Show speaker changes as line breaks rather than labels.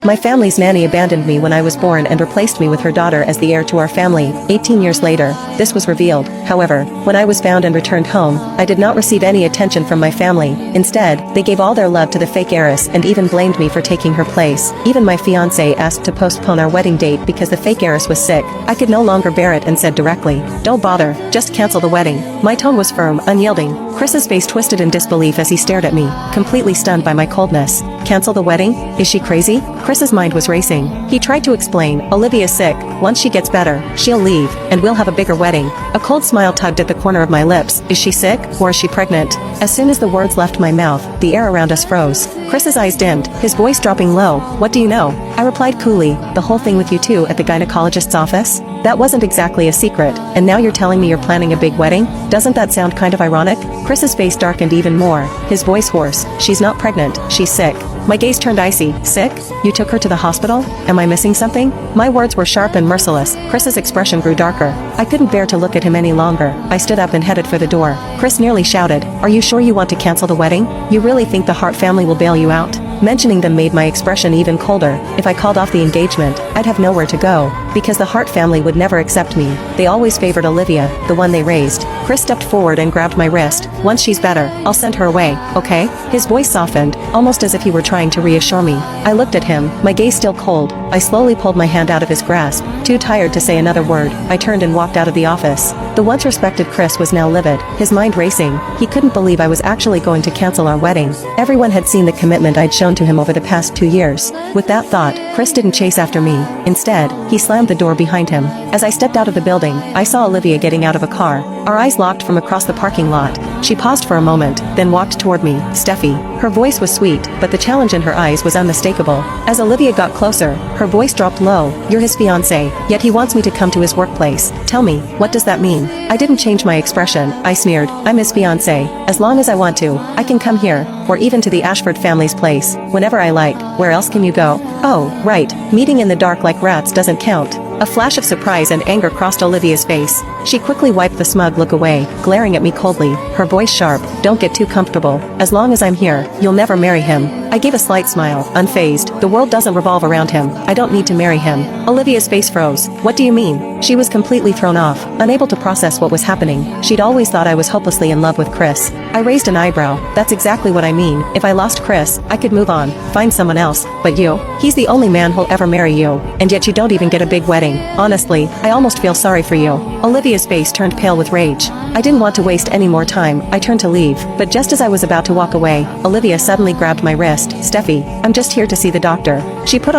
My family's nanny abandoned me when I was born and replaced me with her daughter as the heir to our family. 18 years later, this was revealed. However, when I was found and returned home, I did not receive any attention from my family. Instead, they gave all their love to the fake heiress and even blamed me for taking her place. Even my fiancé asked to postpone our wedding date because the fake heiress was sick. I could no longer bear it and said directly, "Don't bother, just cancel the wedding." My tone was firm, unyielding. Chris's face twisted in disbelief as he stared at me, completely stunned by my coldness. Cancel the wedding? Is she crazy? Chris's mind was racing. He tried to explain, "Olivia's sick. Once she gets better, she'll leave, and we'll have a bigger wedding." A cold smile tugged at the corner of my lips. Is she sick, or is she pregnant? As soon as the words left my mouth, the air around us froze. Chris's eyes dimmed, his voice dropping low. "What do you know?" I replied coolly, "The whole thing with you two at the gynecologist's office? That wasn't exactly a secret, and now you're telling me you're planning a big wedding? Doesn't that sound kind of ironic?" Chris's face darkened even more, his voice hoarse. "She's not pregnant, she's sick." My gaze turned icy. "Sick? You took her to the hospital? Am I missing something?" My words were sharp and merciless. Chris's expression grew darker. I couldn't bear to look at him any longer. I stood up and headed for the door. Chris nearly shouted, "Are you sure you want to cancel the wedding? You really think the Hart family will bail you out?" Mentioning them made my expression even colder. If I called off the engagement, I'd have nowhere to go, because the Hart family would never accept me. They always favored Olivia, the one they raised. Chris stepped forward and grabbed my wrist. "Once she's better, I'll send her away, okay?" His voice softened, almost as if he were trying to reassure me. I looked at him, my gaze still cold. I slowly pulled my hand out of his grasp. Too tired to say another word, I turned and walked out of the office. The once respected Chris was now livid, his mind racing. He couldn't believe I was actually going to cancel our wedding. Everyone had seen the commitment I'd shown to him over the past 2 years. With that thought, Chris didn't chase after me. Instead, he slammed the door behind him. As I stepped out of the building, I saw Olivia getting out of a car. Our eyes locked from across the parking lot. She paused for a moment, then walked toward me. "Steffi." Her voice was sweet, but the challenge in her eyes was unmistakable. As Olivia got closer, her voice dropped low. "You're his fiancé, yet he wants me to come to his workplace. Tell me, what does that mean?" I didn't change my expression. I sneered, "I'm his fiancé. As long as I want to, I can come here, or even to the Ashford family's place, whenever I like. Where else can you go?" "Oh, right, meeting in the dark like rats doesn't count." A flash of surprise and anger crossed Olivia's face. She quickly wiped the smug look away, glaring at me coldly, her voice sharp. "Don't get too comfortable. As long as I'm here, you'll never marry him." I gave a slight smile, unfazed. The world doesn't revolve around him. I don't need to marry him. Olivia's face froze. "What do you mean?" She was completely thrown off, unable to process what was happening. She'd always thought I was hopelessly in love with Chris. I raised an eyebrow. "That's exactly what I mean. If I lost Chris, I could move on, find someone else. But you? He's the only man who'll ever marry you. And yet you don't even get a big wedding. Honestly, I almost feel sorry for you." Olivia's face turned pale with rage. I didn't want to waste any more time. I turned to leave, but just as I was about to walk away, Olivia suddenly grabbed my wrist. "Steffi, I'm just here to see the doctor." She put on